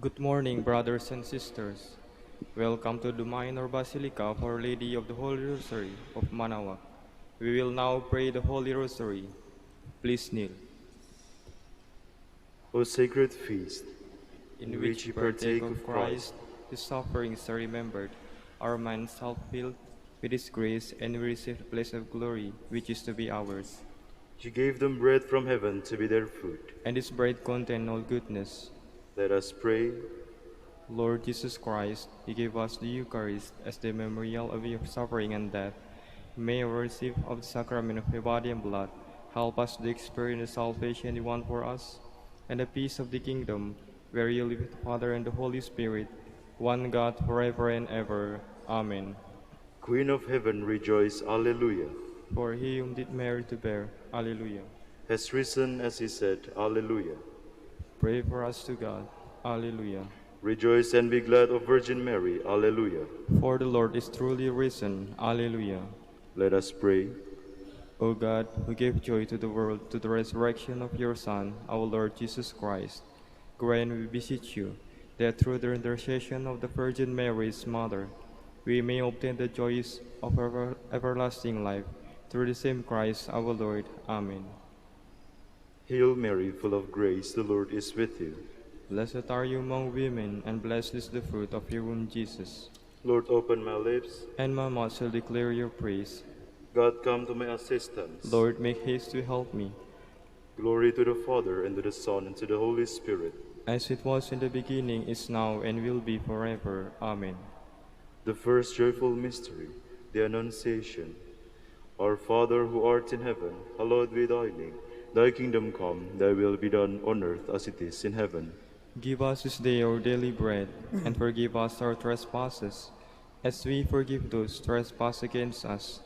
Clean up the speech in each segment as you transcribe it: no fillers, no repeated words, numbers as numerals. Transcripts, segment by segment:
Good morning, brothers and sisters. Welcome to the Minor Basilica of Our Lady of the Holy Rosary of Manaoag. We will now pray the Holy Rosary. Please kneel. O sacred feast, In which we partake of Christ, His sufferings are remembered, our minds self-filled with His grace, and we receive the place of glory which is to be ours. you gave them bread from heaven to be their food. And this bread contains all goodness. Let us pray. Lord Jesus Christ, You gave us the Eucharist as the memorial of Your suffering and death. May we receive of the sacrament of Your body and blood help us to experience the salvation You want for us, and the peace of the kingdom, where You live with the Father and the Holy Spirit, one God, forever and ever. Amen. Queen of heaven, rejoice. Alleluia. For He whom did Mary to bear. Alleluia. Has risen as He said. Alleluia. Pray for us to God. Alleluia. Rejoice and be glad, O Virgin Mary. Alleluia. For the Lord is truly risen. Alleluia. Let us pray. O God, who gave joy to the world to the resurrection of Your Son, our Lord Jesus Christ, grant, we beseech You, that through the intercession of the Virgin Mary, His Mother, we may obtain the joys of everlasting life. Through the same Christ our Lord. Amen. Hail Mary, full of grace, the Lord is with You. Blessed are You among women, and blessed is the fruit of Your womb, Jesus. Lord, open my lips, and my mouth shall declare Your praise. God, come to my assistance. Lord, make haste to help me. Glory to the Father, and to the Son, and to the Holy Spirit. As it was in the beginning, is now, and will be forever. Amen. The first joyful mystery, the Annunciation. Our Father, who art in heaven, hallowed be Thy name. Thy kingdom come, Thy will be done on earth as it is in heaven. Give us this day our daily bread, and forgive us our trespasses, as we forgive those who trespass against us.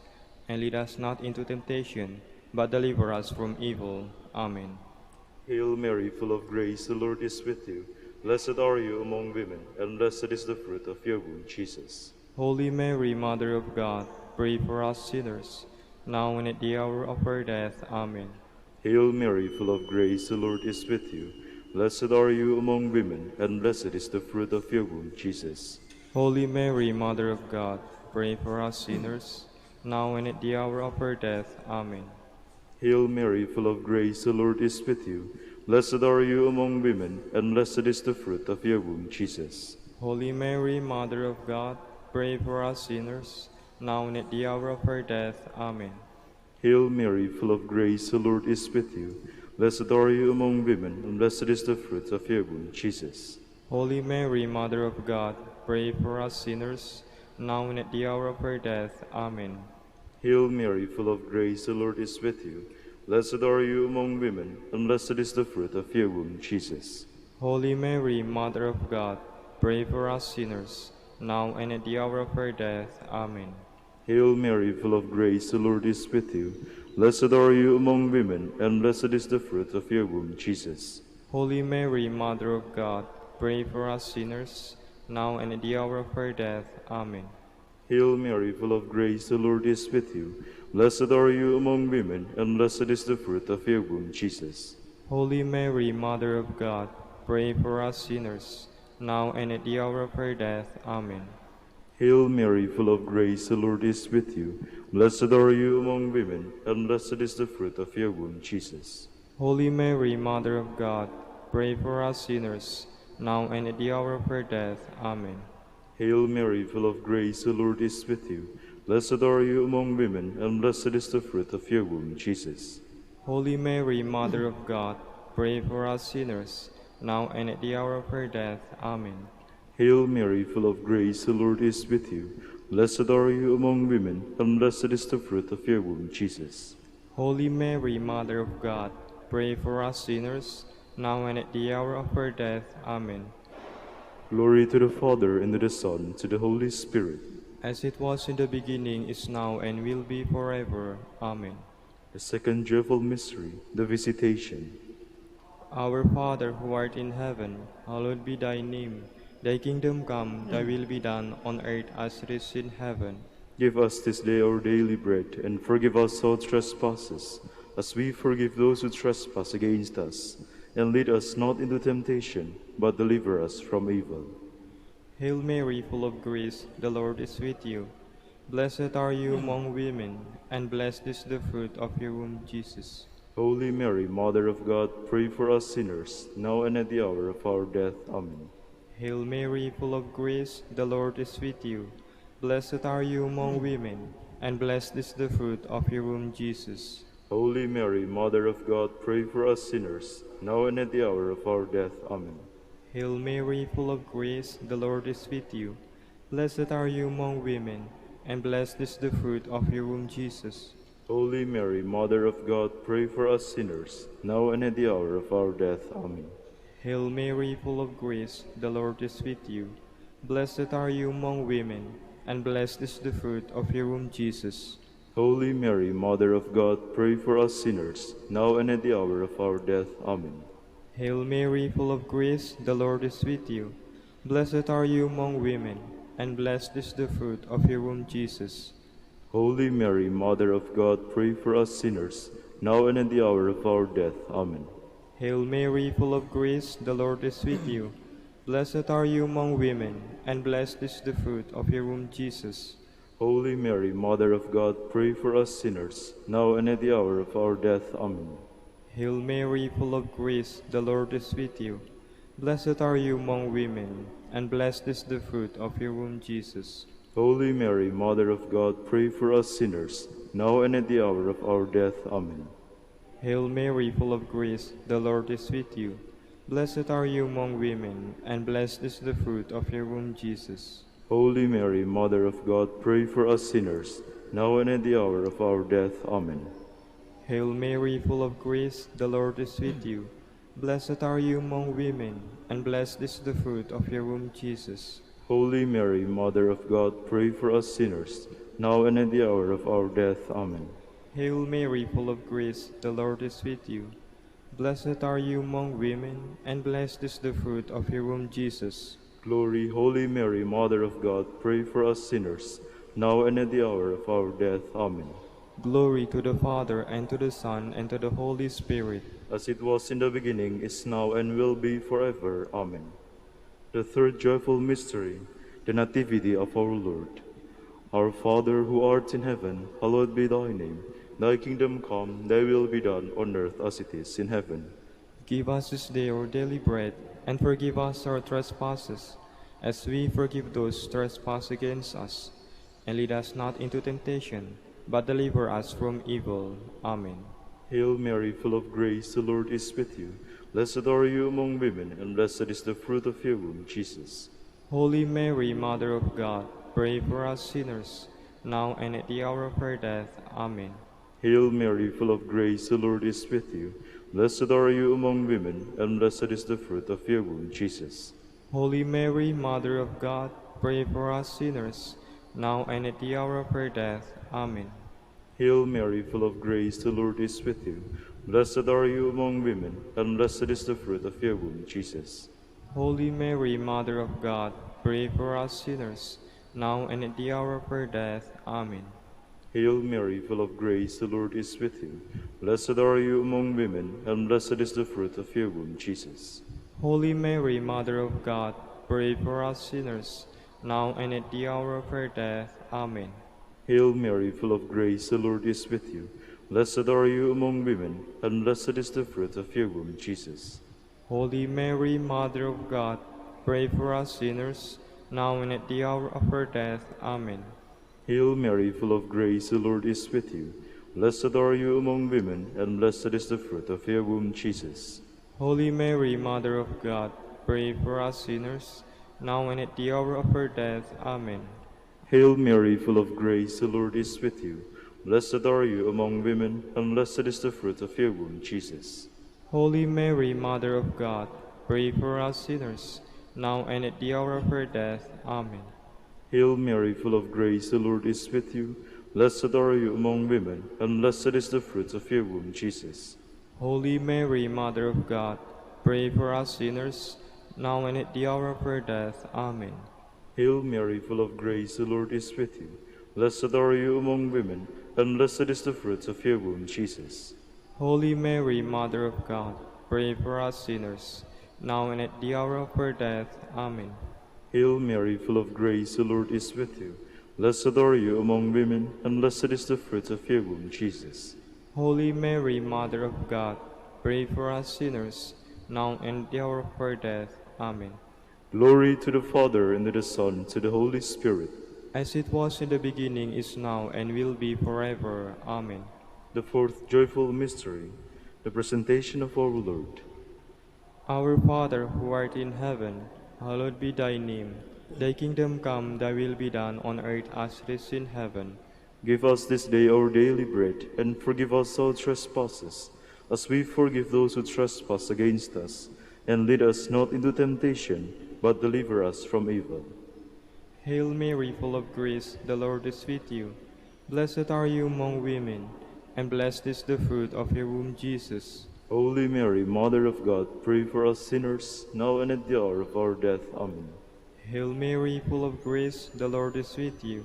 And lead us not into temptation, but deliver us from evil. Amen. Hail Mary, full of grace, the Lord is with You. Blessed are You among women, and blessed is the fruit of Your womb, Jesus. Holy Mary, Mother of God, pray for us sinners, now and at the hour of our death. Amen. Hail Mary, full of grace, the Lord is with You. Blessed are You among women, and blessed is the fruit of Your womb, Jesus. Holy Mary, Mother of God, pray for us sinners, now and at the hour of our death. Amen. Hail Mary, full of grace, the Lord is with You. Blessed are You among women, and blessed is the fruit of Your womb, Jesus. Holy Mary, Mother of God, pray for us sinners, now and at the hour of our death. Amen. Hail Mary, full of grace, the Lord is with You. Blessed are You among women, and blessed is the fruit of Your womb, Jesus. Holy Mary, Mother of God, pray for us sinners, now and at the hour of our death. Amen. Hail Mary, full of grace, the Lord is with You. Blessed are You among women, and blessed is the fruit of Your womb, Jesus. Holy Mary, Mother of God, pray for us sinners, now and at the hour of our death. Amen. Hail Mary, full of grace, the Lord is with You. Blessed are You among women, and blessed is the fruit of Your womb, Jesus. Holy Mary, Mother of God, pray for us sinners, now and at the hour of our death. Amen. Hail Mary, full of grace, the Lord is with You. Blessed are You among women, and blessed is the fruit of Your womb, Jesus. Holy Mary, Mother of God, pray for us sinners, now and at the hour of our death. Amen. Hail Mary, full of grace, the Lord is with You. Blessed are You among women, and blessed is the fruit of Your womb, Jesus. Holy Mary, Mother of God, pray for us sinners, now and at the hour of our death. Amen. Hail Mary, full of grace, the Lord is with You. Blessed are You among women, and blessed is the fruit of Your womb, Jesus. Holy Mary, Mother of God, pray for us sinners, now and at the hour of our death. Amen. Hail Mary, full of grace, the Lord is with You. Blessed are You among women, and blessed is the fruit of Your womb, Jesus. Holy Mary, Mother of God, pray for us sinners, now and at the hour of our death. Amen. Glory to the Father, and to the Son, and to the Holy Spirit. As it was in the beginning, is now, and will be forever. Amen. The second joyful mystery, the Visitation. Our Father, who art in heaven, hallowed be Thy name. Thy kingdom come, Thy will be done, on earth as it is in heaven. Give us this day our daily bread, and forgive us our trespasses, as we forgive those who trespass against us. and lead us not into temptation, but deliver us from evil. Hail Mary, full of grace, the Lord is with you. Blessed are you among women, and blessed is the fruit of your womb, Jesus. Holy Mary, Mother of God, pray for us sinners, now and at the hour of our death. Amen. Hail Mary, full of grace, the Lord is with you. Blessed are you among women, and blessed is the fruit of your womb, Jesus. Holy Mary, Mother of God, pray for us sinners, now and at the hour of our death. Amen. Hail Mary, full of grace, the Lord is with you. Blessed are you among women, and blessed is the fruit of your womb, Jesus. Holy Mary, Mother of God, pray for us sinners, now and at the hour of our death. Amen. Hail Mary, full of grace, the Lord is with you. Blessed are you among women, and blessed is the fruit of your womb, Jesus. Holy Mary, Mother of God, pray for us sinners, now and at the hour of our death. Amen. Hail Mary, full of grace, the Lord is with you. Blessed are you among women, and blessed is the fruit of your womb, Jesus. Holy Mary, Mother of God, pray for us sinners, now and at the hour of our death. Amen. Hail Mary, full of grace, the Lord is with you. Blessed are you among women, and blessed is the fruit of your womb, Jesus. Holy Mary, Mother of God, pray for us sinners, now and at the hour of our death. Amen. Hail Mary, full of grace, the Lord is with you. Blessed are you among women, and blessed is the fruit of your womb, Jesus. Holy Mary, Mother of God, pray for us sinners, now and at the hour of our death. Amen. Hail Mary, full of grace, the Lord is with you. Blessed are you among women, and blessed is the fruit of your womb, Jesus. Holy Mary, Mother of God, pray for us sinners, now and at the hour of our death. Amen. Hail Mary, full of grace, the Lord is with you. Blessed are you among women, and blessed is the fruit of your womb, Jesus. Holy Mary, Mother of God, pray for us sinners, now and at the hour of our death. Amen. Hail Mary, full of grace, the Lord is with you. Blessed are you among women, and blessed is the fruit of your womb, Jesus. Glory, Holy Mary, Mother of God, pray for us sinners, now and at the hour of our death. Amen. Glory to the Father, and to the Son, and to the Holy Spirit. As it was in the beginning, is now, and will be forever. Amen. The third joyful mystery, the Nativity of our Lord. Our Father, who art in heaven, hallowed be thy name. Thy kingdom come, thy will be done on earth as it is in heaven. Give us this day our daily bread, and forgive us our trespasses, as we forgive those who trespass against us. And lead us not into temptation, but deliver us from evil. Amen. Hail Mary, full of grace, the Lord is with you. Blessed are you among women, and blessed is the fruit of your womb, Jesus. Holy Mary, Mother of God, pray for us sinners, now and at the hour of our death. Amen. Hail Mary, full of grace, the Lord is with you. Blessed are you among women, and blessed is the fruit of your womb, Jesus. Holy Mary, Mother of God, pray for us sinners, now and at the hour of our death. Amen. Hail Mary, full of grace, the Lord is with you. Blessed are you among women, and blessed is the fruit of your womb, Jesus. Holy Mary, Mother of God, pray for us sinners, now and at the hour of our death. Amen. Hail Mary, full of grace, the Lord is with you. Blessed are you among women, and blessed is the fruit of your womb, Jesus. Holy Mary, Mother of God, pray for us sinners, now and at the hour of our death. Amen. Hail Mary, full of grace, the Lord is with you. Blessed are you among women, and blessed is the fruit of your womb, Jesus. Holy Mary, Mother of God, pray for us sinners, now and at the hour of our death. Amen. Hail Mary, full of grace, the Lord is with you. Blessed are you among women, and blessed is the fruit of your womb, Jesus. Holy Mary, Mother of God, pray for us sinners, now and at the hour of our death. Amen. Hail Mary, full of grace, the Lord is with you. Blessed are you among women, and blessed is the fruit of your womb, Jesus. Holy Mary, Mother of God, pray for us sinners, now and at the hour of our death. Amen. Hail Mary, full of grace, the Lord is with you. Blessed are you among women, and blessed is the fruit of your womb, Jesus. Holy Mary, Mother of God, pray for us sinners, now and at the hour of our death. Amen. Hail Mary, full of grace, the Lord is with you. Blessed are you among women, and blessed is the fruit of your womb, Jesus. Holy Mary, Mother of God, pray for us sinners, now and at the hour of our death. Amen. Hail Mary, full of grace, the Lord is with you. Blessed are you among women, and blessed is the fruit of your womb, Jesus. Holy Mary, Mother of God, pray for us sinners, now and at the hour of our death. Amen. Glory to the Father, and to the Son, to the Holy Spirit. As it was in the beginning, is now, and will be forever. Amen. The fourth joyful mystery, the presentation of our Lord. Our Father, who art in heaven, hallowed be thy name. Thy kingdom come, thy will be done on earth as it is in heaven. Give us this day our daily bread, and forgive us our trespasses, as we forgive those who trespass against us. And lead us not into temptation, but deliver us from evil. Hail Mary, full of grace, the Lord is with you. Blessed are you among women, and blessed is the fruit of your womb, Jesus. Holy Mary, Mother of God, pray for us sinners, now and at the hour of our death. Amen. Hail Mary, full of grace, the Lord is with you.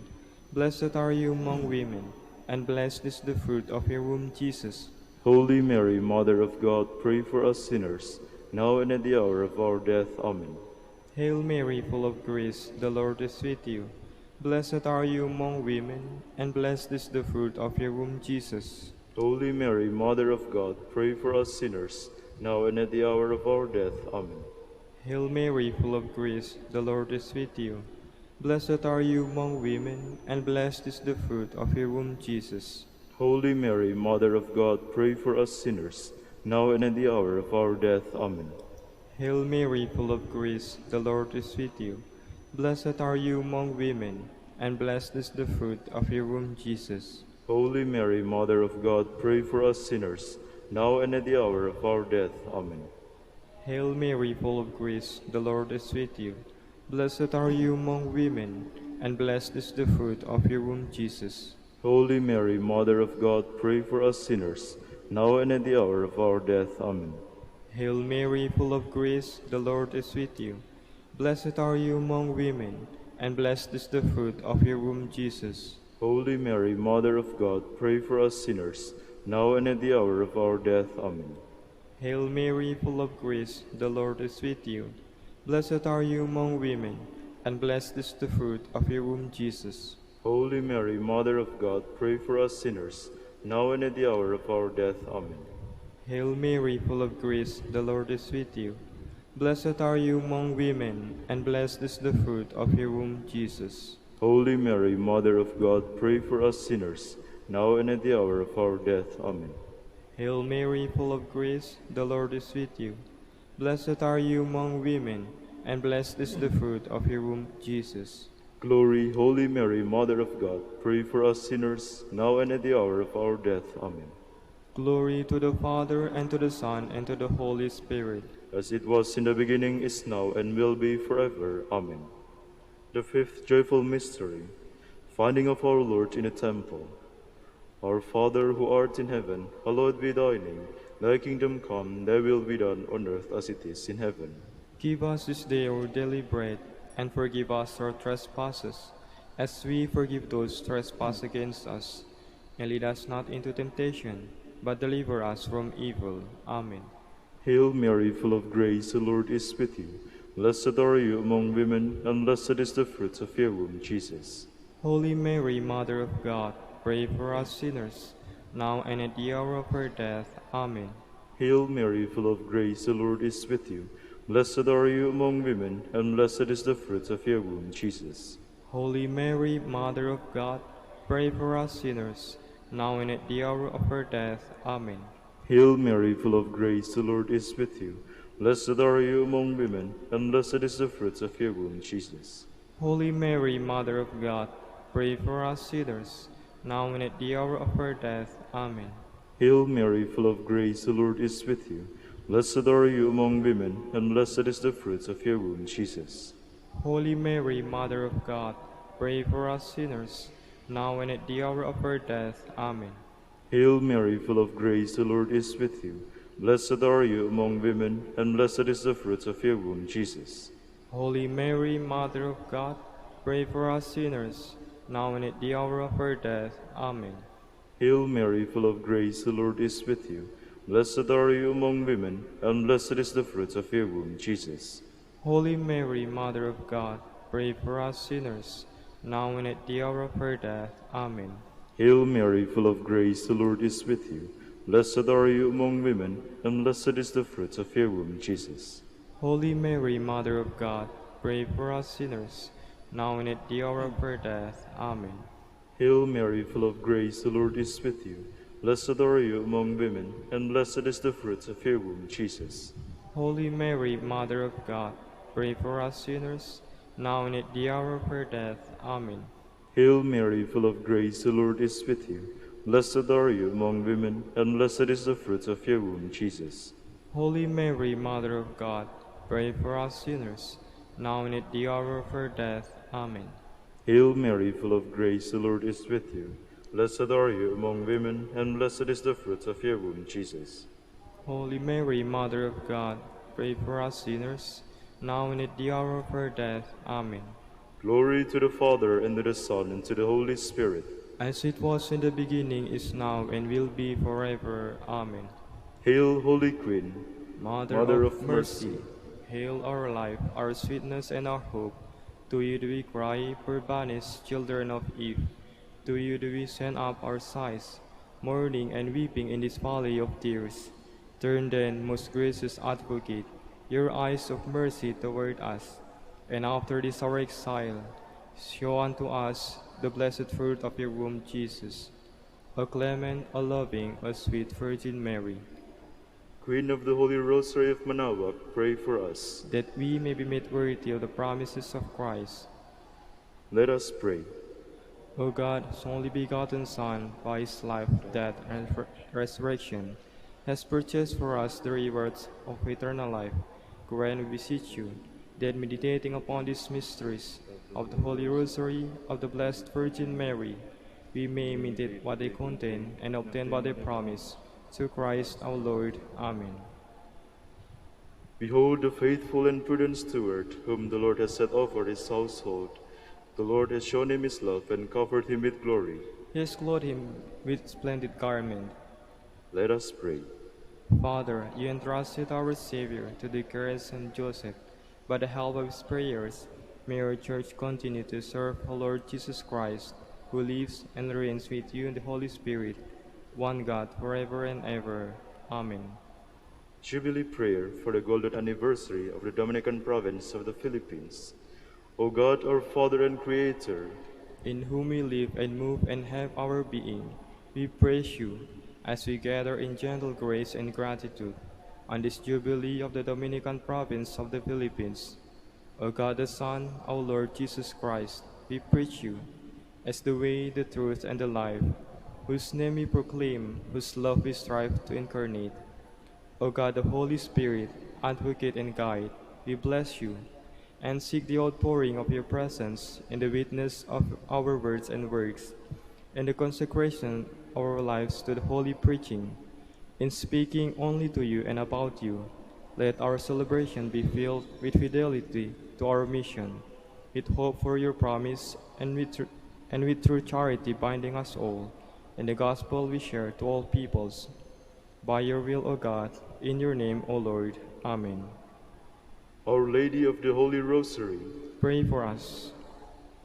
Blessed are you among women, and blessed is the fruit of your womb, Jesus. Holy Mary, Mother of God, pray for us sinners, now and at the hour of our death. Amen. Hail Mary, full of grace, the Lord is with you. Blessed are you among women, and blessed is the fruit of your womb, Jesus. Holy Mary, Mother of God, pray for us sinners, now and at the hour of our death. Amen. Hail Mary, full of grace, the Lord is with you. Blessed are you among women, and blessed is the fruit of your womb, Jesus. Holy Mary, Mother of God, pray for us sinners, now and at the hour of our death. Amen. Hail Mary, full of grace, the Lord is with you. Blessed are you among women, and blessed is the fruit of your womb, Jesus. Holy Mary, Mother of God, pray for us sinners, now and at the hour of our death. Amen. Hail Mary, full of grace, the Lord is with you. Blessed are you among women, and blessed is the fruit of your womb, Jesus. Holy Mary, Mother of God, pray for us sinners, now and at the hour of our death. Amen. Hail Mary, full of grace, the Lord is with you. Blessed are you among women, and blessed is the fruit of your womb, Jesus. Holy Mary, Mother of God, pray for us sinners, now and at the hour of our death. Amen. Hail Mary, full of grace, the Lord is with you. Blessed are you among women, and blessed is the fruit of your womb, Jesus. Holy Mary, Mother of God, pray for us sinners, now and at the hour of our death. Amen. Hail Mary, full of grace, the Lord is with you. Blessed are you among women, and blessed is the fruit of your womb, Jesus. Holy Mary, Mother of God, pray for us sinners, now and at the hour of our death. Amen. Hail Mary, full of grace, the Lord is with you. Blessed are you among women, and blessed is the fruit of your womb, Jesus. Glory, Holy Mary, Mother of God, pray for us sinners, now and at the hour of our death. Amen. Glory to the Father, and to the Son, and to the Holy Spirit. As it was in the beginning, is now, and will be forever. Amen. The fifth joyful mystery, finding of our Lord in the temple. Our Father, who art in heaven, hallowed be thy name. Thy kingdom come, thy will be done on earth as it is in heaven. Give us this day our daily bread, and forgive us our trespasses, as we forgive those who trespass against us. And lead us not into temptation, but deliver us from evil. Amen. Hail Mary, full of grace, the Lord is with you. Blessed are you among women, and blessed is the fruit of your womb, Jesus. Holy Mary, Mother of God, pray for us sinners, now and at the hour of our death. Amen. Hail Mary, full of grace, the Lord is with you. Blessed are you among women, and blessed is the fruit of your womb, Jesus. Holy Mary, Mother of God, pray for us sinners, now and at the hour of our death. Amen. Hail Mary, full of grace, the Lord is with you. Blessed are you among women, and blessed is the fruit of your womb, Jesus. Holy Mary, Mother of God, pray for us sinners, now and at the hour of our death. Amen. Hail Mary, full of grace, the Lord is with you. Blessed are you among women, and blessed is the fruit of your womb, Jesus. Holy Mary, Mother of God, pray for us sinners, now and at the hour of our death. Amen. Hail Mary, full of grace, the Lord is with you. Blessed are you among women, and blessed is the fruit of your womb, Jesus. Holy Mary, Mother of God, pray for us sinners, now and at the hour of our death. Amen. Hail Mary, full of grace, the Lord is with you. Blessed are you among women, and blessed is the fruit of your womb, Jesus. Holy Mary, Mother of God, pray for us sinners, now and at the hour of our death. Amen. Hail Mary, full of grace, the Lord is with you. Blessed are you among women, and blessed is the fruit of your womb, Jesus. Holy Mary, Mother of God, pray for us sinners, now and at the hour of our death. Amen. Hail Mary, full of grace, the Lord is with you. Blessed are you among women, and blessed is the fruit of your womb, Jesus. Holy Mary, Mother of God, pray for us sinners, now and at the hour of our death. Amen. Hail Mary, full of grace, the Lord is with you. Blessed are you among women, and blessed is the fruit of your womb, Jesus. Holy Mary, Mother of God, pray for us sinners, now and at the hour of our death. Amen. Hail Mary, full of grace, the Lord is with you. Blessed are you among women, and blessed is the fruit of your womb, Jesus. Holy Mary, Mother of God, pray for us sinners, now and at the hour of our death. Amen. Glory to the Father, and to the Son, and to the Holy Spirit. As it was in the beginning, is now, and will be forever. Amen. Hail, Holy Queen, Mother of mercy, hail our life, our sweetness, and our hope. To you do we cry, poor banished children of Eve. To you do we send up our sighs, mourning and weeping in this valley of tears. Turn then, most gracious Advocate, your eyes of mercy toward us, and after this our exile, show unto us the blessed fruit of your womb, Jesus. O clement, O loving, O sweet Virgin Mary, Queen of the Holy Rosary of Manaoag, pray for us. that we may be made worthy of the promises of Christ. Let us pray. O God, whose only begotten Son, by his life, death, and resurrection, has purchased for us the rewards of eternal life, grant, we beseech you, that meditating upon these mysteries of the Holy Rosary of the Blessed Virgin Mary, we may imitate what they contain and obtain what they promise. Through Christ our Lord. Amen. Behold the faithful and prudent steward, whom the Lord has set over his household. The Lord has shown him his love and covered him with glory. He has clothed him with splendid garment. Let us pray. Father, you entrusted our Savior to the care of Saint Joseph. By the help of his prayers, may our Church continue to serve our Lord Jesus Christ, who lives and reigns with you in the Holy Spirit, one God, forever and ever. Amen. Jubilee prayer for the golden anniversary of the Dominican province of the Philippines. O God, our Father and Creator, in whom we live and move and have our being, we praise you as we gather in gentle grace and gratitude on this Jubilee of the Dominican province of the Philippines. O God the Son, our Lord Jesus Christ, we preach you as the way, the truth, and the life, whose name we proclaim, whose love we strive to incarnate. O God, the Holy Spirit, advocate and guide, we bless you, and seek the outpouring of your presence in the witness of our words and works, and the consecration of our lives to the holy preaching. In speaking only to you and about you, let our celebration be filled with fidelity to our mission, with hope for your promise, and with true charity binding us all, and the gospel we share to all peoples. By your will, O God, in your name, O Lord. Amen. Our Lady of the Holy Rosary, Pray for us.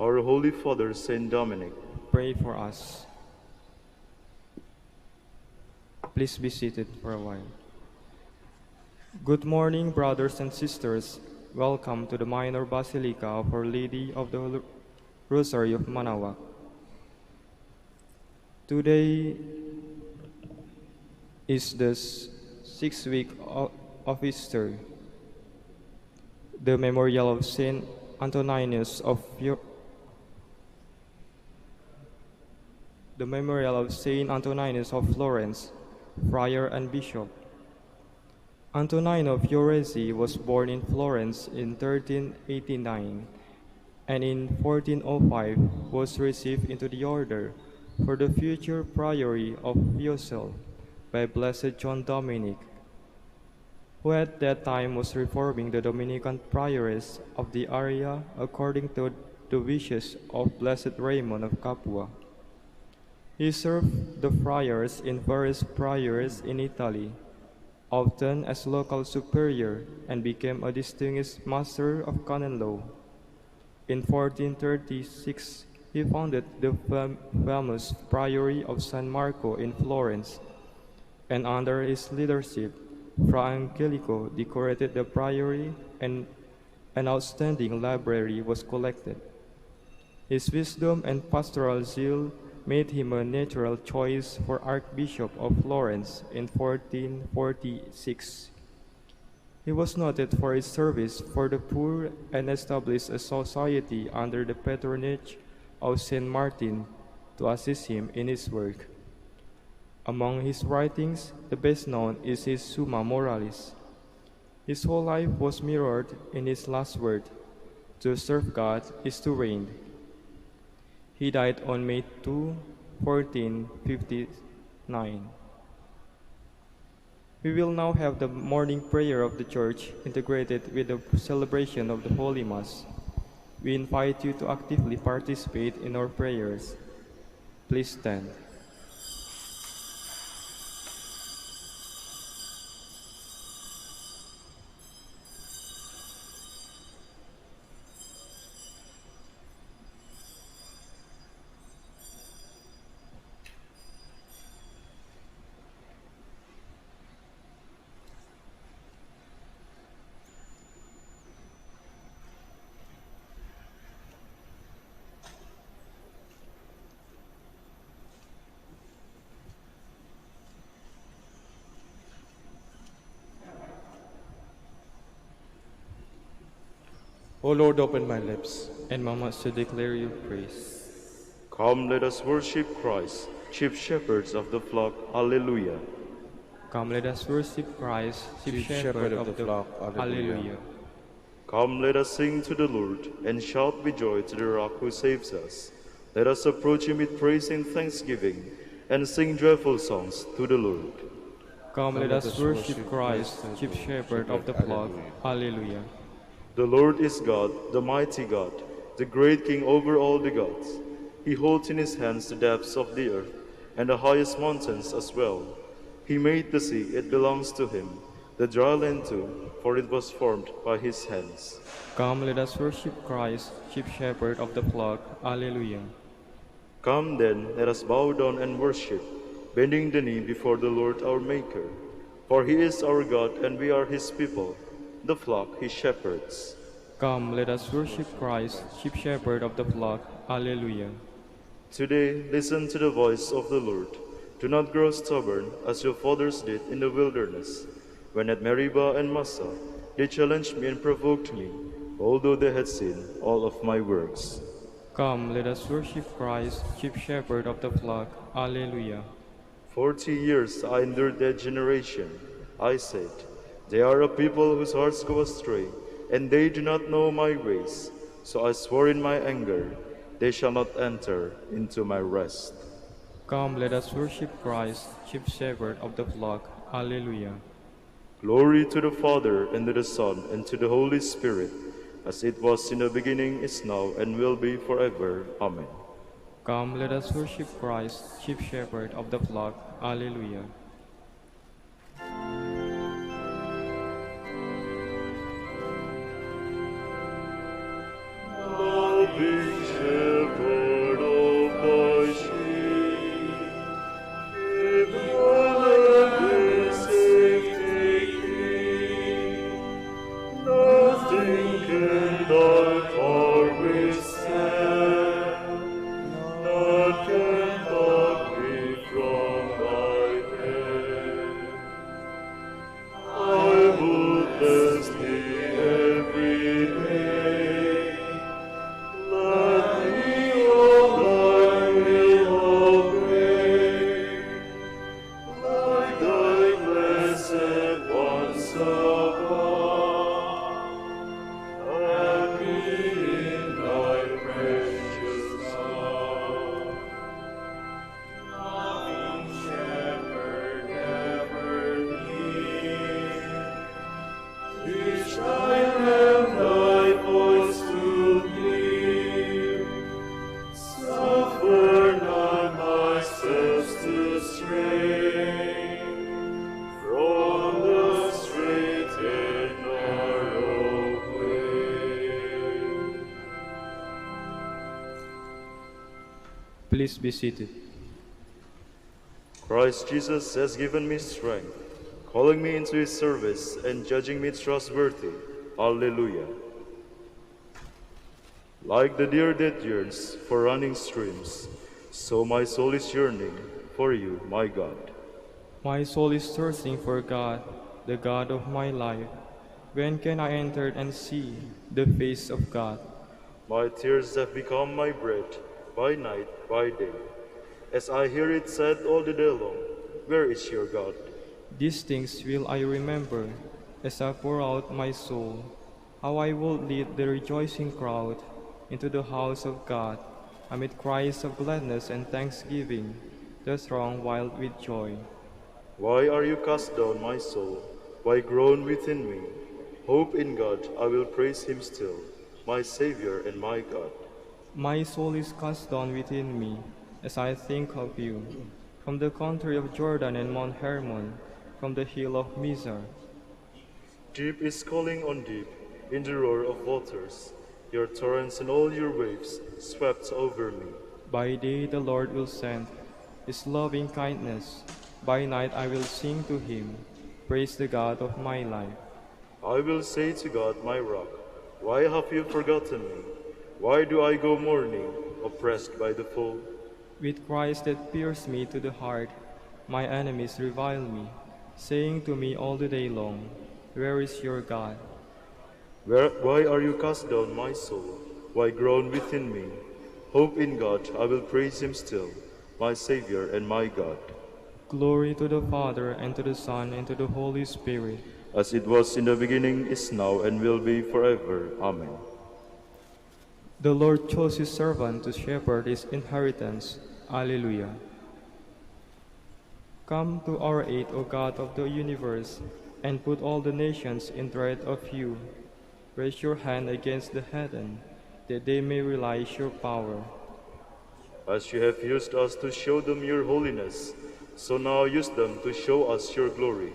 our Holy Father, Saint Dominic, Pray for us. Please be seated for a while. Good morning, brothers and sisters. Welcome to the Minor Basilica of Our Lady of the Holy Rosary of Manaoag. Today is the sixth week of Easter, the memorial of Saint Antoninus of Florence, friar and bishop. Antonino of Fiorezzi was born in Florence in 1389, and in 1405 was received into the order for the future priory of Fiesole by Blessed John Dominic, who at that time was reforming the Dominican priories of the area according to the wishes of Blessed Raymond of Capua. He served the friars in various priories in Italy, often as local superior, and became a distinguished master of canon law. In 1436, he founded the famous Priory of San Marco in Florence, and under his leadership, Fra Angelico decorated the priory and an outstanding library was collected. His wisdom and pastoral zeal made him a natural choice for Archbishop of Florence in 1446. He was noted for his service for the poor and established a society under the patronage of Saint Martin to assist him in his work. Among his writings, the best known is his Summa Moralis. His whole life was mirrored in his last word, "To serve God is to reign." He died on May 2, 1459. We will now have the morning prayer of the Church integrated with the celebration of the Holy Mass. We invite you to actively participate in our prayers. Please stand. O Lord, open my lips, And my mouth to declare your praise. Come, let us worship Christ, chief shepherds of the flock. Alleluia. Come, let us worship Christ, chief shepherd of the flock. Alleluia. Come, let us sing to the Lord, and shout with joy to the rock who saves us. Let us approach him with praise and thanksgiving, and sing joyful songs to the Lord. Come, let us worship Christ, chief shepherd of the flock. Alleluia. The Lord is God, the mighty God, the great King over all the gods. He holds in his hands the depths of the earth, and the highest mountains as well. He made the sea, it belongs to him, the dry land too, for it was formed by his hands. Come, let us worship Christ, chief shepherd of the flock. Alleluia. Come then, let us bow down and worship, bending the knee before the Lord our Maker. For he is our God, and we are his people, the flock he shepherds. Come, let us worship Christ, chief shepherd of the flock. Alleluia. Today, listen to the voice of the Lord. Do not grow stubborn, as your fathers did in the wilderness, when at Meribah and Massah they challenged me and provoked me, although they had seen all of my works. Come, let us worship Christ, chief shepherd of the flock. Alleluia. 40 years I endured that generation. I said, they are a people whose hearts go astray, and they do not know my ways. So I swore in my anger, they shall not enter into my rest. Come, let us worship Christ, chief shepherd of the flock. Alleluia. Glory to the Father, and to the Son, and to the Holy Spirit, as it was in the beginning, is now, and will be forever. Amen. Come, let us worship Christ, chief shepherd of the flock. Alleluia. Loving shepherd of thy sheep, if every safety keep, nothing can thy power withstand, none can pluck me from thy hand. Please be seated. Christ Jesus has given me strength, calling me into his service and judging me trustworthy. Alleluia. Like the deer that yearns for running streams, so my soul is yearning for you, my God. My soul is thirsting for God, the God of my life. When can I enter and see the face of God? My tears have become my bread, by night, by day. As I hear it said all the day long, where is your God? These things will I remember as I pour out my soul, how I will lead the rejoicing crowd into the house of God, amid cries of gladness and thanksgiving, the throng wild with joy. Why are you cast down, my soul? Why groan within me? Hope in God, I will praise him still, my Savior and my God. My soul is cast down within me as I think of you. From the country of Jordan and Mount Hermon, from the hill of Mizar. Deep is calling on deep, in the roar of waters. Your torrents and all your waves swept over me. By day the Lord will send his loving kindness. By night I will sing to him, praise the God of my life. I will say to God, my rock, why have you forgotten me? Why do I go mourning, oppressed by the foe? With cries that pierce me to the heart, my enemies revile me, saying to me all the day long, where is your God? Why are you cast down, my soul? Why groan within me? Hope in God, I will praise him still, my Savior and my God. Glory to the Father, and to the Son, and to the Holy Spirit. As it was in the beginning, is now, and will be forever. Amen. The Lord chose his servant to shepherd his inheritance. Alleluia. Come to our aid, O God of the universe, and put all the nations in dread of you. Raise your hand against the heathen, that they may realize your power. As you have used us to show them your holiness, so now use them to show us your glory.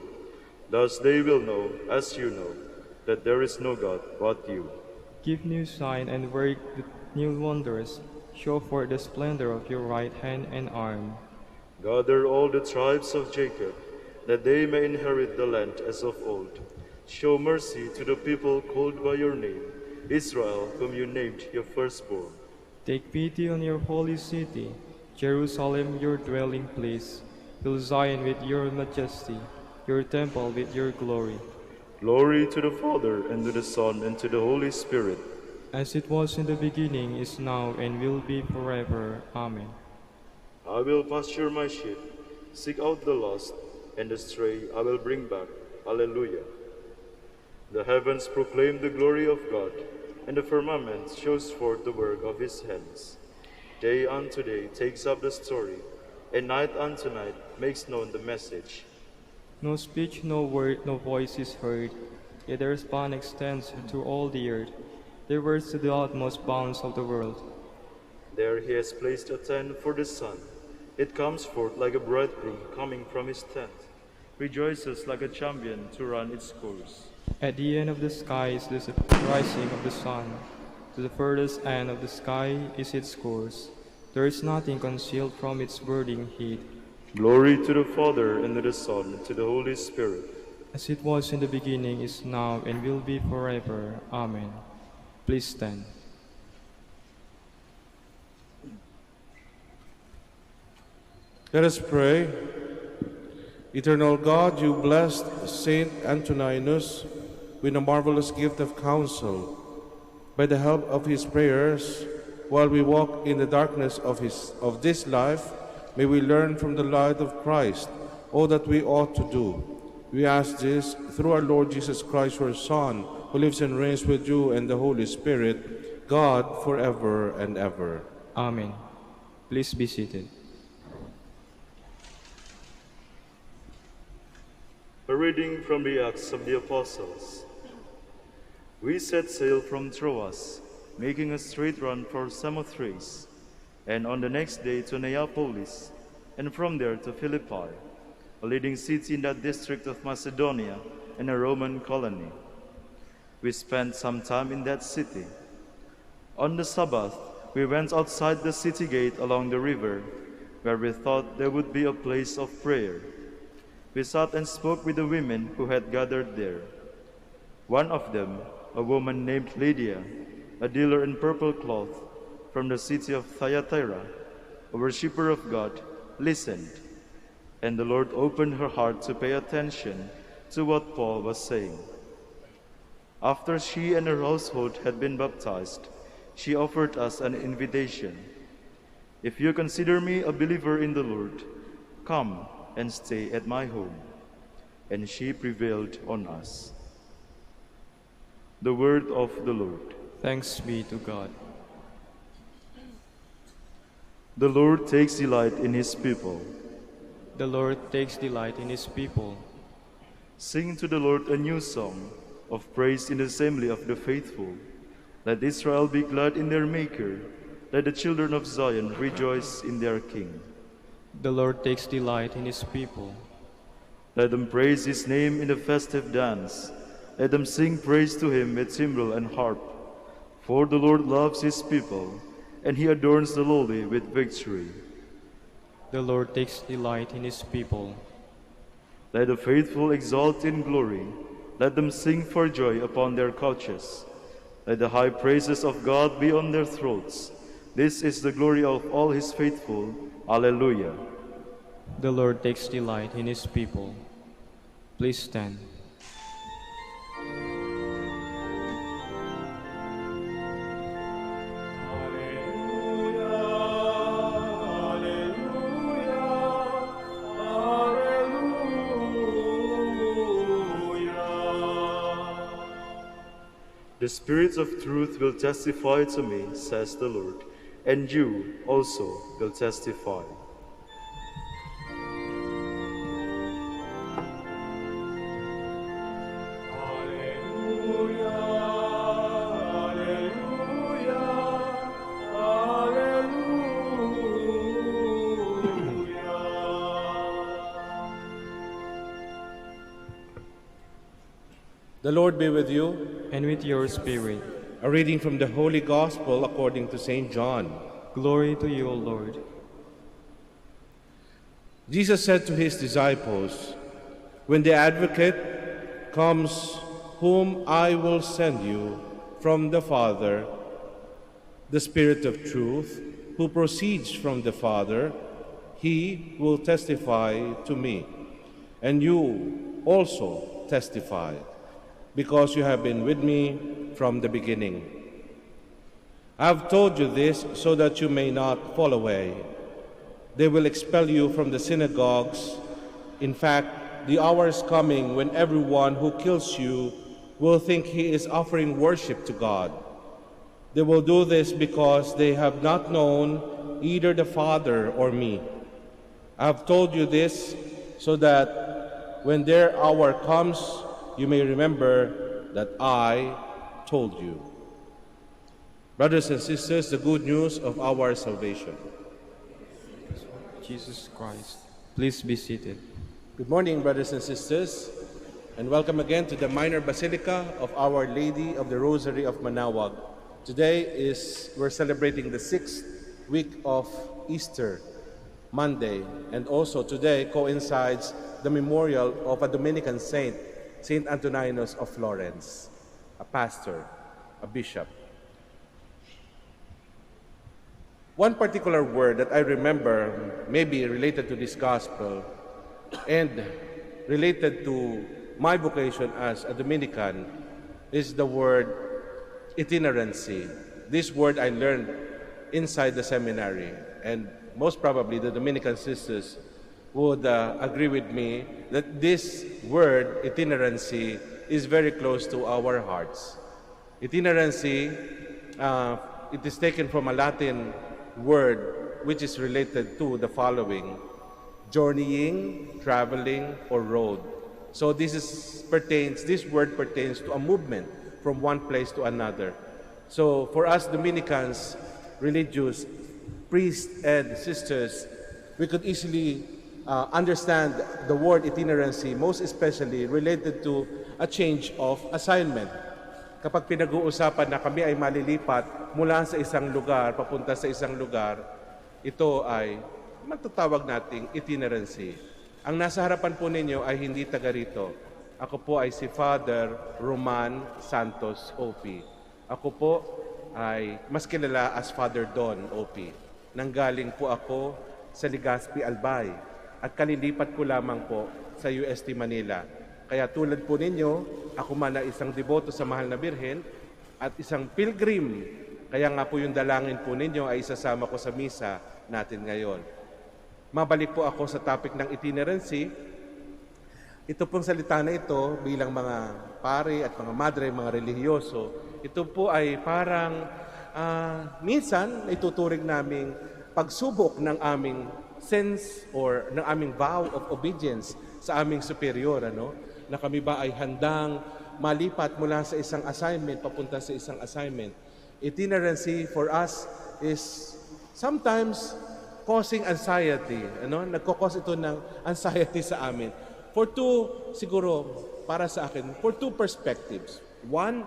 Thus they will know, as you know, that there is no God but you. Give new sign and work new wonders. Show forth the splendor of your right hand and arm. Gather all the tribes of Jacob, that they may inherit the land as of old. Show mercy to the people called by your name, Israel, whom you named your firstborn. Take pity on your holy city, Jerusalem, your dwelling place. Fill Zion with your majesty, your temple with your glory. Glory to the Father, and to the Son, and to the Holy Spirit. As it was in the beginning, is now, and will be forever. Amen. I will pasture my sheep, seek out the lost, and the stray I will bring back. Alleluia. The heavens proclaim the glory of God, and the firmament shows forth the work of his hands. Day unto day takes up the story, and night unto night makes known the message. No speech, no word, no voice is heard, yet their span extends to all the earth, their words to the utmost bounds of the world. There he has placed a tent for the sun. It comes forth like a bridegroom coming from his tent, rejoices like a champion to run its course. At the end of the sky is the rising of the sun. To the furthest end of the sky is its course. There is nothing concealed from its burning heat. Glory to the Father, and to the Son, and to the Holy Spirit. As it was in the beginning, is now, and will be forever. Amen. Please stand. Let us pray. Eternal God, you blessed Saint Antoninus with a marvelous gift of counsel. By the help of his prayers, while we walk in the darkness of this life, may we learn from the light of Christ all that we ought to do. We ask this through our Lord Jesus Christ, your Son, who lives and reigns with you and the Holy Spirit, God, forever and ever. Amen. Please be seated. A reading from the Acts of the Apostles. We set sail from Troas, making a straight run for Samothrace, and on the next day to Neapolis, and from there to Philippi, a leading city in that district of Macedonia and a Roman colony. We spent some time in that city. On the Sabbath, we went outside the city gate along the river, where we thought there would be a place of prayer. We sat and spoke with the women who had gathered there. One of them, a woman named Lydia, a dealer in purple cloth from the city of Thyatira, a worshipper of God, listened, and the Lord opened her heart to pay attention to what Paul was saying. After she and her household had been baptized, she offered us an invitation. "If you consider me a believer in the Lord, come and stay at my home." And she prevailed on us. The word of the Lord. Thanks be to God. The Lord takes delight in his people. The Lord takes delight in his people. Sing to the Lord a new song of praise in the assembly of the faithful. Let Israel be glad in their Maker. Let the children of Zion rejoice in their King. The Lord takes delight in his people. Let them praise his name in the festive dance. Let them sing praise to him with timbrel and harp. For the Lord loves his people, and he adorns the lowly with victory. The Lord takes delight in his people. Let the faithful exult in glory. Let them sing for joy upon their couches. Let the high praises of God be on their throats. This is the glory of all his faithful. Alleluia. The Lord takes delight in his people. Please stand. The Spirit of truth will testify to me, says the Lord, and you also will testify. The Lord be with you. And with your spirit. A reading from the Holy Gospel according to St. John. Glory to you, O Lord. Jesus said to his disciples, "When the Advocate comes, whom I will send you from the Father, the Spirit of truth, who proceeds from the Father, he will testify to me. And you also testify, because you have been with me from the beginning. I have told you this so that you may not fall away. They will expel you from the synagogues. In fact, the hour is coming when everyone who kills you will think he is offering worship to God. They will do this because they have not known either the Father or me. I have told you this so that when their hour comes, you may remember that I told you." Brothers and sisters, the good news of our salvation. Jesus Christ. Please be seated. Good morning, brothers and sisters, and welcome again to the Minor Basilica of Our Lady of the Rosary of Manaoag. Today we're celebrating the 6th week of Easter, Monday, and also today coincides the memorial of a Dominican saint, Saint Antoninus of Florence, a pastor, a bishop. One particular word that I remember, maybe related to this gospel and related to my vocation as a Dominican, is the word itinerancy. This word I learned inside the seminary, and most probably the Dominican sisters would agree with me that this word, itinerancy, is very close to our hearts. Itinerancy, it is taken from a Latin word which is related to the following: journeying, traveling, or road. So this word pertains to a movement from one place to another. So for us Dominicans, religious, priests and sisters, we could easily understand the word itinerancy, most especially related to a change of assignment. kapag pinag-uusapan na kami ay malilipat mula sa isang lugar papunta sa isang lugar, ito ay matatawag nating itinerancy. Ang nasa harapan po ninyo ay hindi taga rito. Ako po ay si Father Roman Santos OP. Ako po ay mas kilala as Father Don OP. Nanggaling po ako sa Legazpi, Albay at kalilipat ko lamang po sa UST Manila. Kaya tulad po ninyo, ako man ay isang deboto sa Mahal na Birhen at isang pilgrim. Kaya nga po yung dalangin po ninyo ay isasama ko sa misa natin ngayon. Mabalik po ako sa topic ng itinerancy. Ito pong salita na ito bilang mga pare at mga madre, mga relihiyoso, ito po ay parang minsan ituturing naming pagsubok ng aming sense or ng aming vow of obedience sa aming superior, na kami ba ay handang malipat mula sa isang assignment papunta sa isang assignment. Itinerancy for us is sometimes causing anxiety. Nagkakos ito ng anxiety sa amin. Siguro, para sa akin, for two perspectives. One,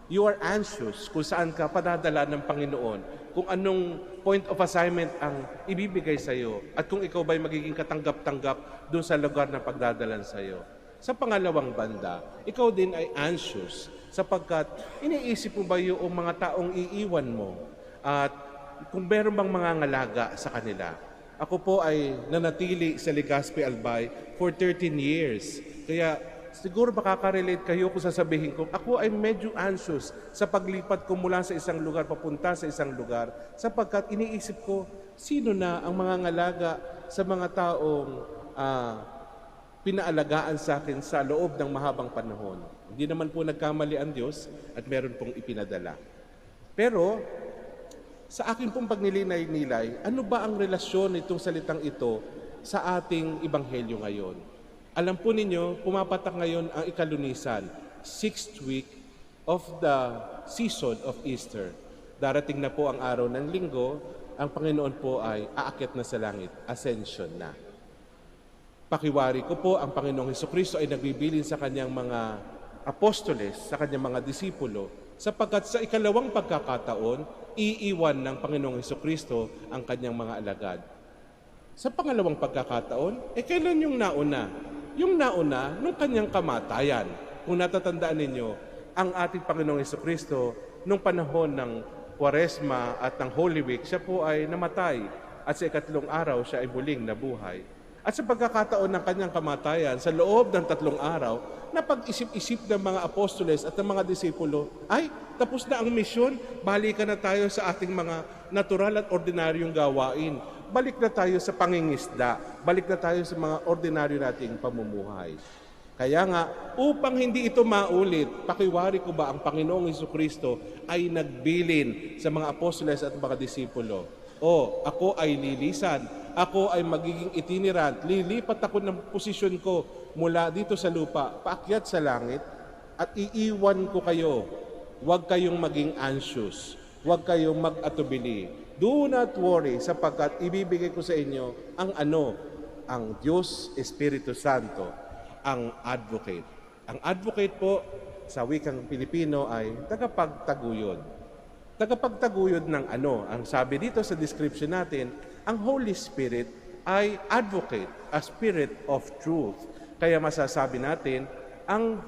you are anxious kung saan ka padadala ng Panginoon, kung anong point of assignment ang ibibigay sa iyo, at kung ikaw ba'y magiging katanggap-tanggap doon sa lugar na pagdadalan sa iyo. Sa pangalawang banda, ikaw din ay anxious sapagkat iniisip mo ba yung mga taong iiwan mo at kung meron bang mga ngalaga sa kanila. Ako po ay nanatili sa Legazpi, Albay for 13 years. Kaya siguro makaka-relate kayo kung sasabihin ko, ako ay medyo anxious sa paglipat ko mula sa isang lugar papunta sa isang lugar sapagkat iniisip ko, sino na ang mga ngalaga sa mga taong pinaalagaan sa akin sa loob ng mahabang panahon. Hindi naman po nagkamali ang Diyos at meron pong ipinadala. Pero sa akin pong pagnilay-nilay, ano ba ang relasyon nitong salitang ito sa ating ebanghelyo ngayon? Alam po ninyo, pumapatak ngayon ang ikalunisan, 6th week of the season of Easter. Darating na po ang araw ng linggo, ang Panginoon po ay aakyat na sa langit, ascension na. Pakiwari ko po, ang Panginoong Hesukristo ay nagbibilin sa kanyang mga apostoles, sa kanyang mga disipulo, sapagkat sa ikalawang pagkakataon, iiwan ng Panginoong Hesukristo ang kanyang mga alagad. Sa pangalawang pagkakataon, kailan yung nauna? Yung nauna, nung kanyang kamatayan. Kung natatandaan ninyo, ang ating Panginoong Hesukristo, nung panahon ng Kwaresma at ng Holy Week, siya po ay namatay. At sa ikatlong araw, siya ay muling nabuhay. At sa pagkakataon ng kanyang kamatayan, sa loob ng 3 araw, napag-isip-isip ng mga apostoles at ng mga disipulo, ay, tapos na ang misyon, balikan na tayo sa ating mga natural at ordinaryong gawain. Balik na tayo sa pangingisda, balik na tayo sa mga ordinaryo nating pamumuhay. Kaya nga, upang hindi ito maulit, pakiwari ko ba ang Panginoong Hesukristo ay nagbilin sa mga apostoles at mga disipulo. Ako ay lilisan, ako ay magiging itinerant, lilipat ako ng posisyon ko mula dito sa lupa, paakyat sa langit, at iiwan ko kayo. Huwag kayong maging anxious, huwag kayong mag-atubili. Do not worry, sapagkat ibibigay ko sa inyo ang Diyos Espiritu Santo, ang advocate. Ang advocate po sa wikang Pilipino ay tagapagtaguyod. Tagapagtaguyod ng ang sabi dito sa description natin, ang Holy Spirit ay advocate, a spirit of truth. Kaya masasabi natin, ang